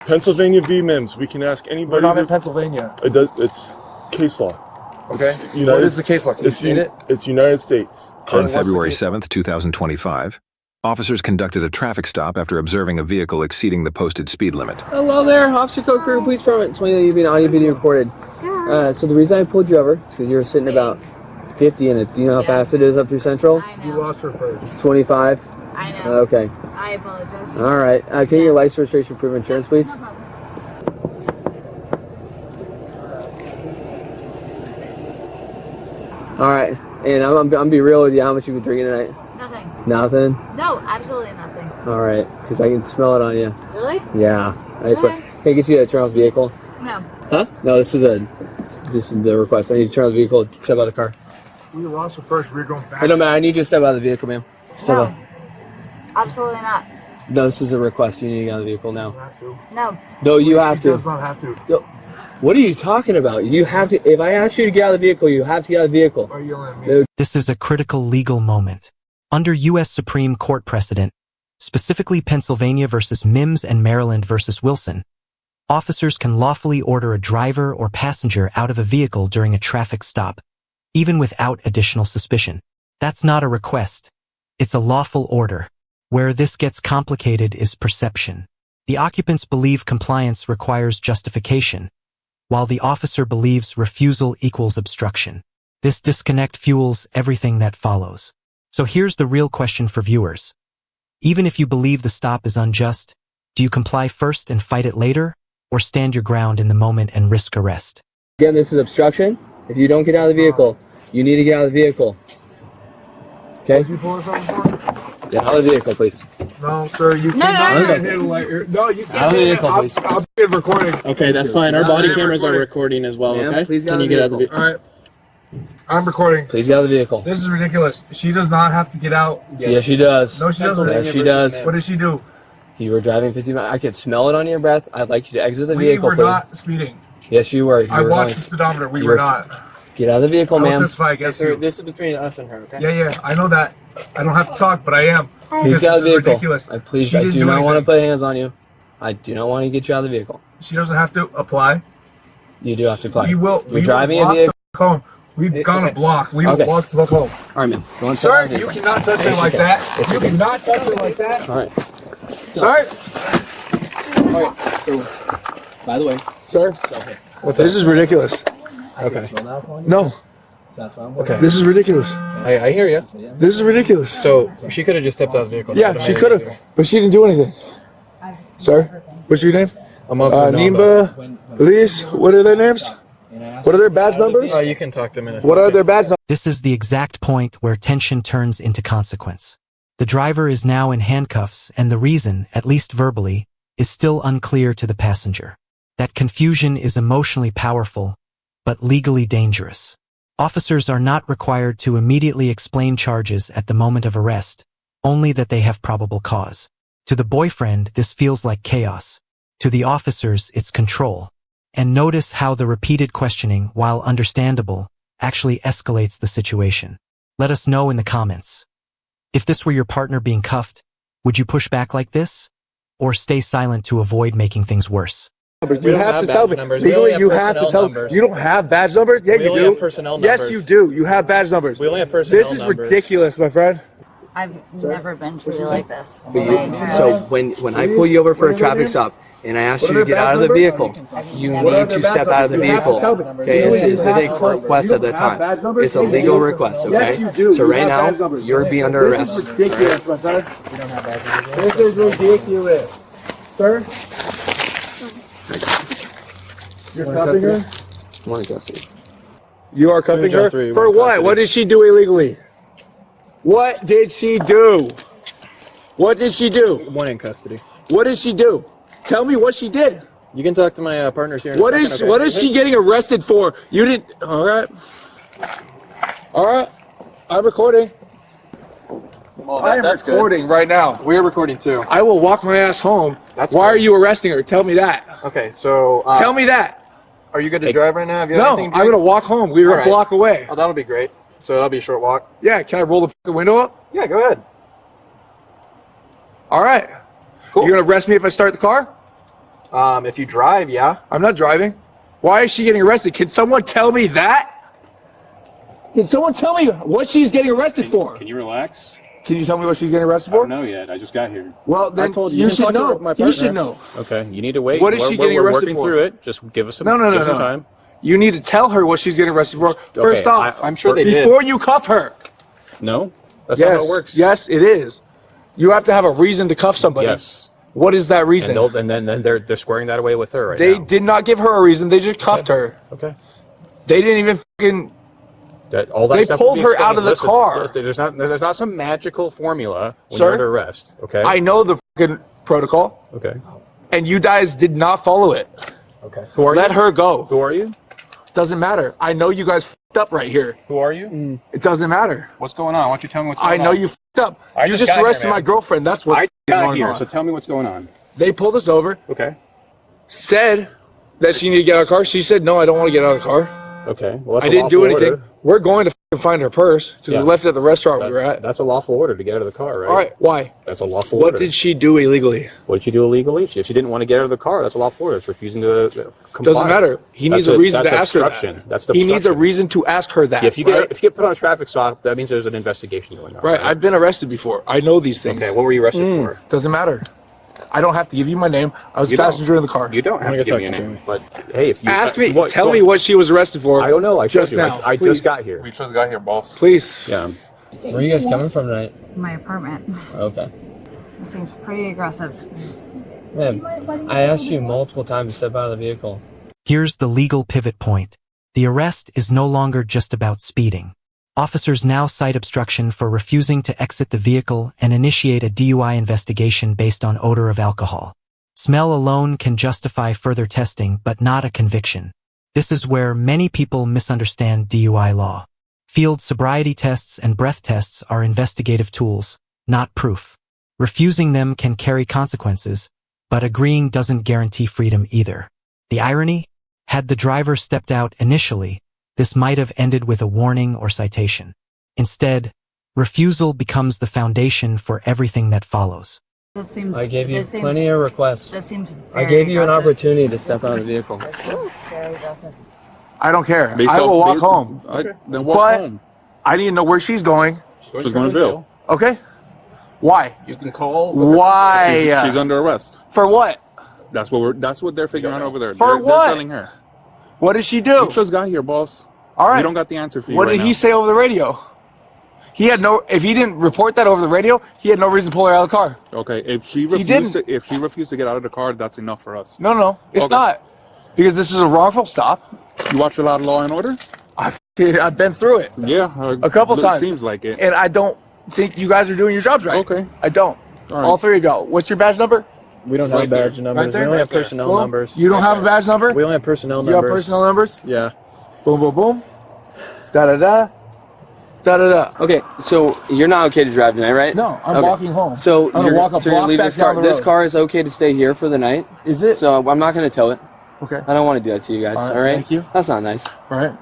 Pennsylvania v. Mims. We can ask anybody. We're not in Pennsylvania. It's case law. Okay. What is the case law? Can you state it? It's United States. On February 7th, 2025, officers conducted a traffic stop after observing a vehicle exceeding the posted speed limit. Hello there, Officer Code Crew, Police Department. 20 you've been audio video recorded. So the reason I pulled you over is because you were sitting about 50 in it. Do you know how fast it is up through Central? You lost her first. It's 25. I know. Okay. I apologize. All right. Can you get your license, registration, proof of insurance, please? All right. And I'm gonna be real with you. How much you been drinking tonight? Nothing. Nothing? No, absolutely nothing. All right. Because I can smell it on you. Really? Yeah. I just Okay. Can I get you to Charles' vehicle? No. Huh? No, this is the request. I need you to turn on the vehicle. Step out of the car. We lost her first. We're going back. Hey, no, man. I need you to step out of the vehicle, ma'am. Step No. out. Absolutely not. No, this is a request. You need to get out of the vehicle now. Have to. No. No, you have She to. does not have to. Yo, what are you talking about? You have to. If I ask you to get out of the vehicle, you have to get out of the vehicle. Why are you yelling at me? This is a critical legal moment. Under U.S. Supreme Court precedent, specifically Pennsylvania versus Mims and Maryland versus Wilson, officers can lawfully order a driver or passenger out of a vehicle during a traffic stop, even without additional suspicion. That's not a request. It's a lawful order. Where this gets complicated is perception. The occupants believe compliance requires justification, while the officer believes refusal equals obstruction. This disconnect fuels everything that follows. So here's the real question for viewers. Even if you believe the stop is unjust, do you comply first and fight it later, or stand your ground in the moment and risk arrest? Again, this is obstruction. If you don't get out of the vehicle, you need to get out of the vehicle. Okay? You pulling something for? Get out of the vehicle, please. No, sir. You No, cannot no, handle it. No, you can't. Out of the vehicle, please. I'll be recording. Okay, that's fine. Our body cameras are recording as well, Ma'am, okay? please get Can out you of get the out of the vehicle? All right. I'm recording. Please get out of the vehicle. This is ridiculous. She does not have to get out. Yes, she does. No, she doesn't. Yes, she does. What did she do? You were driving 50 miles. I could smell it on your breath. I'd like you to exit the We vehicle, were please. not speeding. Yes, you were. You I were watched going- the speedometer. We you were were- not. Get out of the vehicle, I'll ma'am. testify against you. This is between us and her, okay? Yeah, I know that. I don't have to talk, but I am. Please get out of the This is vehicle. ridiculous. I please, She I didn't do do not want to anything. put hands on you. I do not want to get you out of the vehicle. She doesn't have to apply. You do have to apply. We will. You're driving a walk vehicle. the home. We've gone a block. We Okay. will walk the fuck home. All right, ma'am. Go on, Sir, step out of the you vehicle. cannot touch her Yes, you like can. that. Yes, you You can. cannot touch her like that. All right. Sir, All right. So, by the way, sir, this is ridiculous. okay. No, Okay. this is ridiculous. I hear you. This is ridiculous. So she could have just stepped out of the vehicle. Yeah, she could have, but she didn't do anything. Sir, what's your name? I'm also Nimba, Elise. What are their names? What are their badge numbers? You can talk to them in a What are their badge numbers? This is the exact point where tension turns into consequence. The driver is now in handcuffs, and the reason, at least verbally, is still unclear to the passenger. That confusion is emotionally powerful, but legally dangerous. Officers are not required to immediately explain charges at the moment of arrest, only that they have probable cause. To the boyfriend, this feels like chaos. To the officers, it's control. And notice how the repeated questioning, while understandable, actually escalates the situation. Let us know in the comments. If this were your partner being cuffed, would you push back like this? Or stay silent to avoid making things worse? You have to tell me. Legally, you have to tell me. You don't have badge numbers? Yeah, you do. have personnel Yes, numbers. you do. You have badge numbers. We only have personnel This is numbers. ridiculous, my friend. I've never been treated like this. So when I pull you over for a traffic stop and I ask you to get out of the vehicle, you need to step out of the vehicle. Okay, it's a request at the time. It's a legal request. Okay, so right now you're being under arrest. This is ridiculous, my friend. This is ridiculous. Sir? You're cuffing her? One custody. You are cuffing her? Three, For one what? custody. What did she do illegally? What did she do? What did she do? One in custody. What did she do? Tell me what she did. You can talk to my partners here in What a is second, okay? what is she getting arrested for? You didn't. All right. All right. I'm recording. Well, I am that's good. recording right now. We're recording too. I will walk my ass home. That's Why good. are you arresting her? Tell me that. Okay, so Tell me that. are you good to drive right now? Have you No, I'm gonna walk home. We were All a right. block away. Oh, that'll be great. So that'll be a short walk. Yeah. Can I roll the fucking window up? Yeah, go ahead. All right. Cool. You gonna arrest me if I start the car? If you drive, yeah. I'm not driving. Why is she getting arrested? Can someone tell me that? Can someone tell me what she's getting arrested for? Can you relax? Can you tell me what she's getting arrested I for? don't know yet. I just got here. Well, then I told you can should talk to know. my You partner. should know. Okay, you need to wait. What is she getting arrested working for? through it. Just give us some. No. Give some time. You need to tell her what she's getting arrested for. First off, I'm sure they did. before you cuff her. No, that's not Yes, how it works. yes, it is. You have to have a reason to cuff somebody. Yes. What is that reason? And then they're squaring that away with her right They now. did not give her a reason. They just cuffed her. Okay. They didn't even fucking. All that They stuff pulled would be her out of the explained. car. Listen, there's not some magical formula when Sir? you're under arrest. Okay. I know the fucking protocol, Okay. and you guys did not follow it. Okay. Who are you? Let her go. Who are you? Doesn't matter. I know you guys fucked up right here. Who are you? It doesn't matter. What's going on? Why don't you tell me what's going I on? know you fucked up. I You just just got here, arrested man. my girlfriend. That's what I fucking got going here, on. so tell me what's going on. They pulled us over, Okay. said that she needed to get out of the car. She said, no, I don't want to get out of the car. Okay. Well, that's I a didn't do lawful anything. order. We're going to fucking find her purse because Yeah. we left it at the restaurant we were at. That's a lawful order to get out of the car, right? All right, why? That's a lawful What order. did she do illegally? What did she do illegally? If she didn't want to get out of the car, that's a lawful order. It's refusing to comply. Doesn't matter. He needs That's a reason that's to ask her obstruction. that. That's the He needs a obstruction. reason to ask her that. If you right? get put on a traffic stop, that means there's an investigation going on. Right, I've been arrested before. I know these things. Okay. What were you arrested for? Doesn't matter. I don't have to give you my name. I was a You don't. passenger in the car. You don't have to give me a name. But hey, if you Ask me. what- Tell me what she was arrested for. I don't know. I told just you. now. I Please. just got here. We just got here, boss. Please. Yeah. Where are you guys coming from tonight? My apartment. Okay. It seems pretty aggressive. Ma'am, I asked you multiple times to step out of the vehicle. Here's the legal pivot point. The arrest is no longer just about speeding. Officers now cite obstruction for refusing to exit the vehicle and initiate a DUI investigation based on odor of alcohol. Smell alone can justify further testing, but not a conviction. This is where many people misunderstand DUI law. Field sobriety tests and breath tests are investigative tools, not proof. Refusing them can carry consequences, but agreeing doesn't guarantee freedom either. The irony? Had the driver stepped out initially, this might have ended with a warning or citation. Instead, refusal becomes the foundation for everything that follows. This seems. I gave you this seems- plenty of requests. This seems. I very gave you an aggressive. opportunity to step out of the vehicle. Very aggressive. I don't care. I will walk home. Then walk But home. I need to know where she's going. She's going to jail. Okay? Why? You can call. Why? She's under arrest. For what? That's what they're figuring out over there. For they're what? telling her. What did she do? We just got here, boss. All right. We don't got the answer for you What right did he now. say over the radio? He had no. If he didn't report that over the radio, he had no reason to pull her out of the car. Okay, if she didn't. if he refused to get out of the car, that's enough for us. No, it's Okay. not, because this is a wrongful stop. You watch a lot of Law and Order? I've been through it Yeah, a couple it times. Seems like it. and I don't think you guys are doing your jobs right. Okay. I don't. All right. All three of y'all. What's your badge number? We don't Right have there. badge numbers. Right there? We only have Right there. personnel Well, numbers. You don't have a badge number? We only have personnel You have numbers. personnel numbers? Yeah. Boom, boom, boom. Da da da. Da da da. Okay, so you're not okay to drive tonight, right? No, I'm Okay. walking home. So I'm gonna you're walk a so you're gonna block leave back this car. down the This road. car is okay to stay here for the night. Is it? So I'm not gonna tow it. Okay. I don't want to do that to you guys. All right, All right. thank you. That's not nice. Right.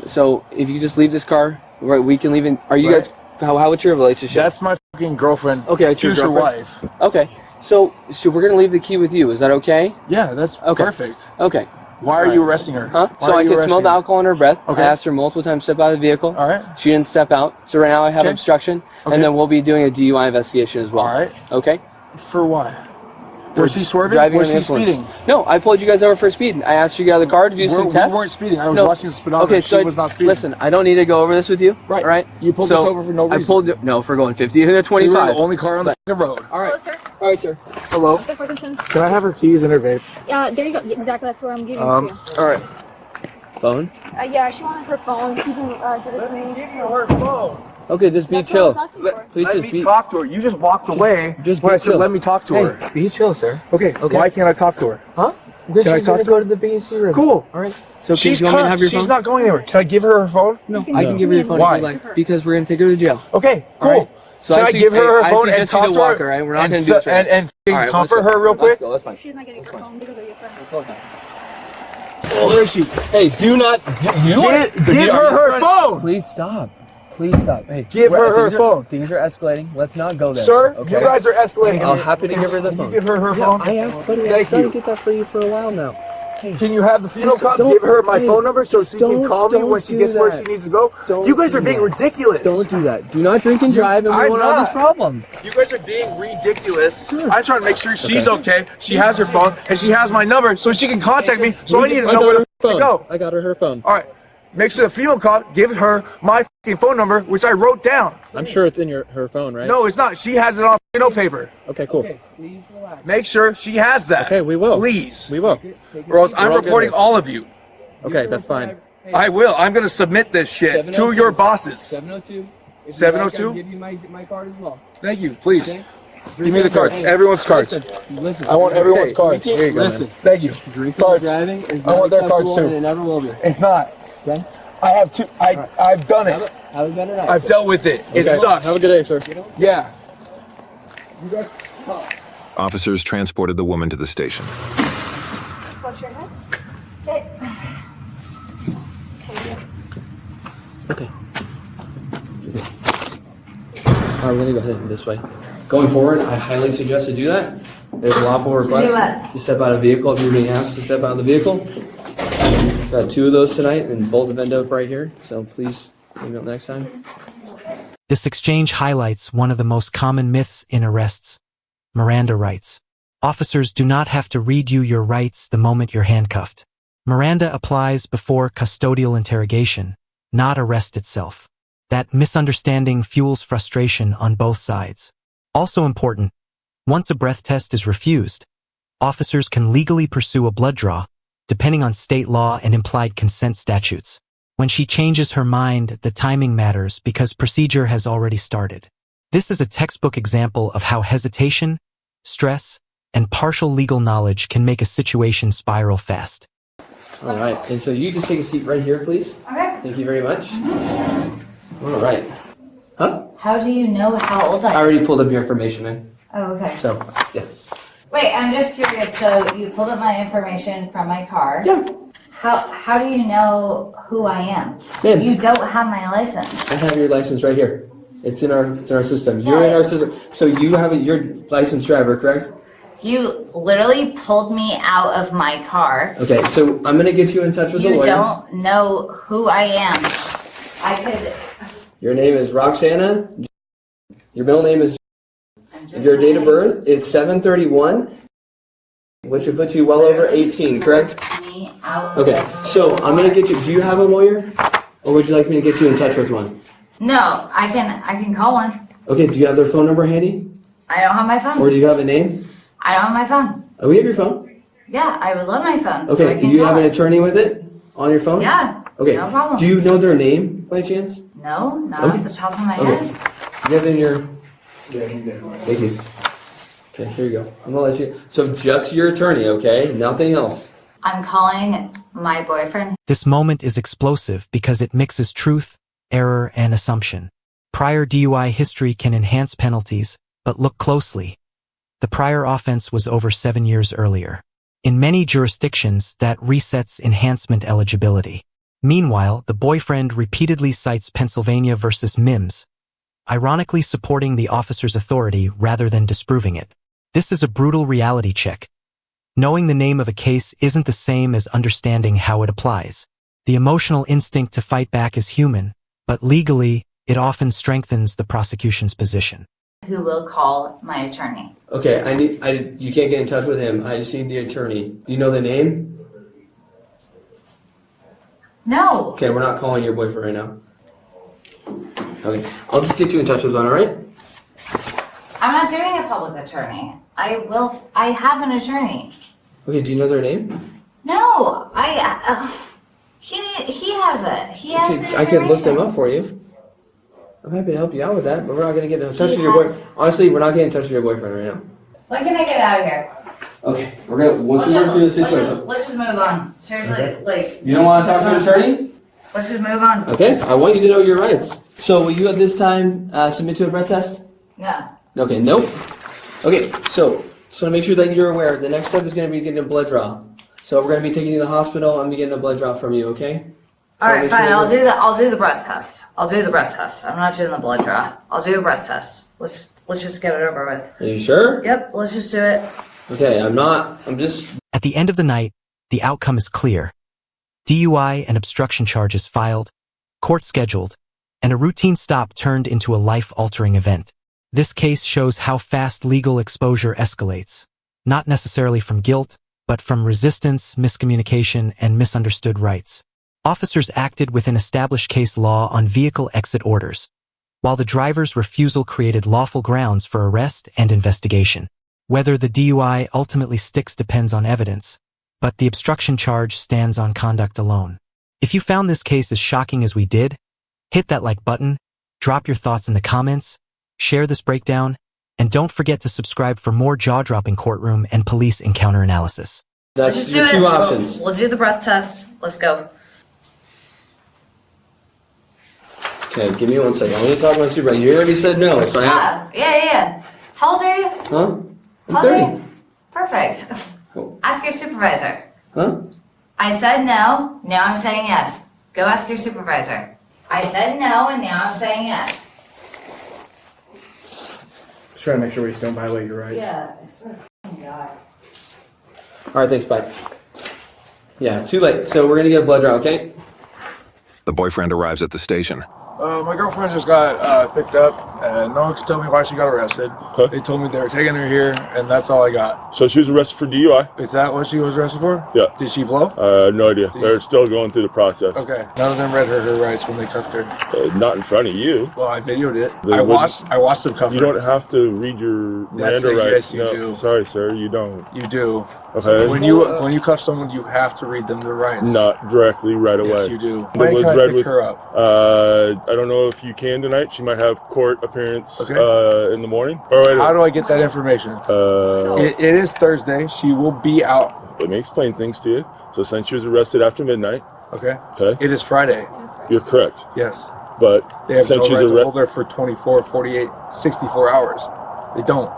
So if you just leave this car, right, we can leave in. Are you Right. guys? What's your relationship? That's my fucking girlfriend. Okay, it's your Future girlfriend? wife. Okay. So we're gonna leave the key with you. Is that okay? Yeah, that's Okay. perfect. Okay. Why are you arresting her? Huh? Why So are I you could smell arresting the her? alcohol in her breath. Okay. I asked her multiple times to step out of the vehicle. All right. She didn't step out. So right now I have Okay. obstruction, Okay. and then we'll be doing a DUI investigation as well. All right. Okay. For what? Was she swerving? Driving Was under she influence. speeding? No, I pulled you guys over for speeding. I asked you to get out of the car to do some We tests. weren't speeding. I was No. watching the speedometer. Okay, She so was not speeding. listen, I don't need to go over this with you. Right. All right. You pulled So us over for no reason. I pulled you. No, for going 50 and a We were 25. the only car on the fucking road. All right. Hello, sir. All right, sir. Hello. Mr. Ferguson. Can I have her keys and her vape? There you go. Exactly. That's what I'm giving to you. All right. Phone. Yeah, she wanted her phone. She can give it to me. her phone. Okay, just be That's what I chill. was asking for. Please Let just me be. talk to her. You just walked away just when be I said chill. let me talk to Hey, her. be chill, sir. Okay. Okay. Why can't I talk to her? Huh? Because Can I she's talk gonna to go her? to the BNC room. Cool. All right. So She's do you want me to have your She's phone? not going anywhere. Can I give her her phone? No, can I give can it give to you your me phone Why? if you like, because we're gonna take her to jail. Okay. Cool. All right. So Can I give her her I phone and suggest you talk to to walk her? her, right? We're not and gonna do this right and, now. and All right, let's comfort go. her real Let's quick? go. That's fine. She's not getting her phone because of you, sir. Where is she? Hey, do not. Give her her phone. Please stop. Please stop. Hey, Give her phone. Things are escalating. Let's not go there. Sir, okay? you guys are escalating. I'm happy to give her the phone. Give her Yeah, phone. I asked, buddy. I was trying to get that for you for a while now. Hey, can you have the funeral just cop don't- give her my hey, phone number so she can don't- call me don't when she do gets where that. she needs to go? Don't You guys are do being that. ridiculous. Don't do that. Do not drink and drive, and we I'm won't have this not. problem. You guys are being ridiculous. I'm trying to make sure she's okay. She has her phone and she has my number so she can contact me. So I need to know where to go. I got her phone. All right. Make sure the female cop give her my fucking phone number, which I wrote down. I'm sure it's in her phone, right? No, it's not. She has it on note paper. Okay, cool. Please relax. Make sure she has that. Okay, we will. Please. We will. Or else I'm We're all reporting good. all of you. Okay, that's fine. I will. I'm going to submit this shit to your bosses. 702. 702? I'll give you my card as well. Thank you. Please. Okay. Give me the cards. Everyone's cards. Listen. I want everyone's cards. Here you go. Listen. Thank you. Drinking Cards. and driving is I want their cards acceptable, too. and it never will be. It's not. Okay. I have two. I've done it. Have a better night. I've dealt with it. It Okay. sucks. Have a good day, sir. Yeah. Officers transported the woman to the station. Just wash your head. Okay. Okay. We're gonna go ahead this way. Going forward, I highly suggest to do that. There's a lawful request what? to step out of the vehicle if you're being asked to step out of the vehicle. Got 2 of those tonight, and both have ended up right here. So please, maybe up next time. This exchange highlights one of the most common myths in arrests: Miranda rights. Officers do not have to read you your rights the moment you're handcuffed. Miranda applies before custodial interrogation, not arrest itself. That misunderstanding fuels frustration on both sides. Also important, once a breath test is refused, officers can legally pursue a blood draw, depending on state law and implied consent statutes. When she changes her mind, the timing matters because procedure has already started. This is a textbook example of how hesitation, stress, and partial legal knowledge can make a situation spiral fast. All right, and so you just take a seat right here, please. Okay. Thank you very much. All right. Huh? How do you know how old I I am? already pulled up your information, man. Oh, okay. So, yeah. Wait, I'm just curious. So you pulled up my information from my car. Yeah. How do you know who I am? Man. You don't have my license. I have your license right here. It's in our system. You're in our system. So you have your licensed driver, correct? You literally pulled me out of my car. Okay, so I'm gonna get you in touch with the You lawyer. don't know who I am. I could. Your name is Roxana. Your middle name is. I'm just Your date of saying. birth is 7/31, which would put you well over 18, correct? Me out. Okay, so I'm gonna get you. Do you have a lawyer, or would you like me to get you in touch with one? No, I can call one. Okay, do you have their phone number handy, I don't have my phone. or do you have a name? I don't have my phone. Oh, we have your phone. Yeah, I would love my phone. so I Okay, can do you call have an it. attorney with it on your phone? Yeah. Okay. No problem. Do you know their name by chance? No, not Okay. off the top of my Okay. head. You have it in your. Thank you. Okay, here you go. I'm gonna let you. So just your attorney, okay? Nothing else. I'm calling my boyfriend. This moment is explosive because it mixes truth, error, and assumption. Prior DUI history can enhance penalties, but look closely. The prior offense was over 7 years earlier. In many jurisdictions, that resets enhancement eligibility. Meanwhile, the boyfriend repeatedly cites Pennsylvania versus Mims, ironically supporting the officer's authority rather than disproving it. This is a brutal reality check. Knowing the name of a case isn't the same as understanding how it applies. The emotional instinct to fight back is human, but legally, it often strengthens the prosecution's position. Who will call my attorney? Okay, you can't get in touch with him. I just need the attorney. Do you know the name? No. Okay, we're not calling your boyfriend right now. Okay, I'll just get you in touch with one, alright? I'm not doing a public attorney. I have an attorney. Okay, do you know their name? No, he has it. He has the information. I could look them up for you. I'm happy to help you out with that, but we're not going to get in touch with your has- boyfriend. Honestly, we're not getting in touch with your boyfriend right now. When can I get out of here? Okay, we're going to, once we work through the situation. Let's just move on. Seriously, like, You don't want to talk to an attorney? let's just move on. Okay, I want you to know your rights. So will you at this time submit to a breath test? Yeah. Okay, nope. Okay, so to make sure that you're aware, the next step is going to be getting a blood draw. So we're going to be taking you to the hospital. I'm going to be getting a blood draw from you, okay? All right, fine. I'll do the breath test. I'll do the breath test. I'm not doing the blood draw. I'll do a breath test. Let's just get it over with. Are you sure? Yep. Let's just do it. Okay, I'm just... At the end of the night, the outcome is clear. DUI and obstruction charges filed, court scheduled, and a routine stop turned into a life-altering event. This case shows how fast legal exposure escalates, not necessarily from guilt, but from resistance, miscommunication, and misunderstood rights. Officers acted within established case law on vehicle exit orders, while the driver's refusal created lawful grounds for arrest and investigation. Whether the DUI ultimately sticks depends on evidence, but the obstruction charge stands on conduct alone. If you found this case as shocking as we did, hit that like button, drop your thoughts in the comments, share this breakdown, and don't forget to subscribe for more jaw-dropping courtroom and police encounter analysis. That's your two options. We'll do the breath test. Let's go. Okay, give me 1 second. I'm gonna talk to my supervisor. You already said no, so I have... Yeah. How old are you? Huh? I'm How old 30. are you? Perfect. Ask your supervisor. Huh? I said no, now I'm saying yes. Go ask your supervisor. I said no, and now I'm saying yes. Just trying to make sure we just don't violate your rights. Yeah, I swear to God. Alright, thanks, bye. Yeah, too late. So we're gonna get a blood draw, okay? The boyfriend arrives at the station. My girlfriend just got picked up, and no one could tell me why she got arrested. Huh? They told me they were taking her here, and that's all I got. So she was arrested for DUI? Is that what she was arrested for? Yeah. Did she blow? No idea. They're still going through the process. Okay. None of them read her rights when they cuffed her. Not in front of you. Well, I videoed it. They I wouldn't- watched them cuff You her. don't have to read your Yes, Miranda rights. yes, you do. Sorry, sir, you don't. You do. Okay. When you cuff someone, you have to read them their rights. Not directly right away. Yes, you do. It Why was can't I read pick with. her up? I don't know if you can tonight. She might have court appearance Okay. in the morning. All right. How do I get that information? It is Thursday. She will be out. Let me explain things to you. So since she was arrested after midnight. Okay. Okay. It is Friday. You're correct. Yes. But They have since no she's right to arrested. hold her for 24, 48, 64 hours. They don't.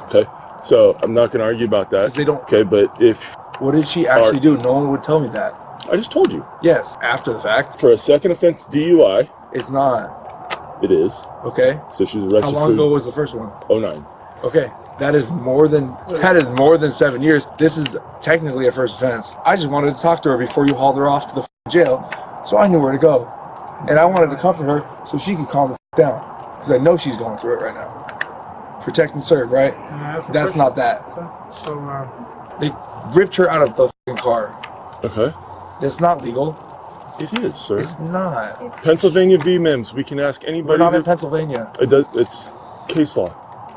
Okay. So I'm not going to argue about that. 'Cause they don't. Okay, but if What did she actually do? No one would tell me that. I just told you. Yes, after the fact. For a second offense DUI, It's not. it is. Okay. So she was How arrested long ago was the first one? for 09. Okay. That is more than 7 years. This is technically a first offense. I just wanted to talk to her before you hauled her off to the jail, so I knew where to go. And I wanted to comfort her so she could calm the down. Because I know she's going through it right now. Protect and serve, right? That's not that. They ripped her out of the car. Okay. That's not legal. It is, sir. It's not. Pennsylvania v. Mims. We can ask We're anybody. not in Pennsylvania. It's case law.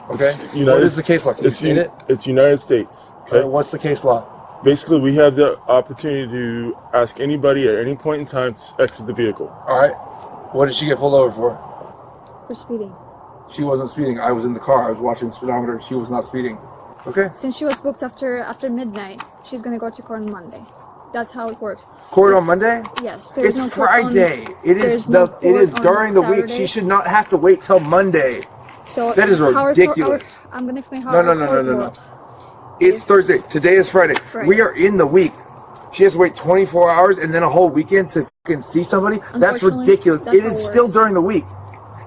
Okay. It's United, What is the case law? Can you it's, state it? It's United States. Okay. What's the case law? Basically, we have the opportunity to ask anybody at any point in time to exit the vehicle. All right. What did she get pulled over for? For speeding. She wasn't speeding. I was in the car. I was watching the speedometer. She was not speeding. Okay. Since she was booked after midnight, she's gonna go to court on Monday. That's how it works. Court on Monday? Yes. There's It's no court Friday. On, it is there's no it is court during on the week. Saturday. She should not have to wait till Monday. So That is how ridiculous. I'm gonna explain how No. our court works. It's Thursday. Today is Friday. We are in the week. She has to wait 24 hours and then a whole weekend to fucking see somebody? That's Unfortunately, ridiculous. that's It how is it still works. during the week.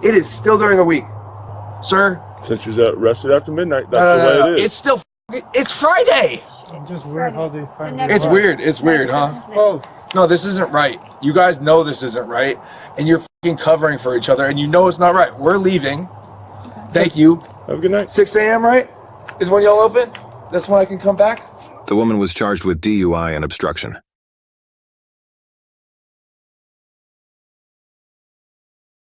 It is still during the week. Sir? Since she was arrested after midnight, that's the way it is. It's still it's Friday. Just weird how they find It's weird. It's weird, huh? Oh. No, this isn't right. You guys know this isn't right. And you're fucking covering for each other and you know it's not right. We're leaving. Thank you. Have a good night. 6 a.m., right? Is when y'all open? That's when I can come back? The woman was charged with DUI and obstruction.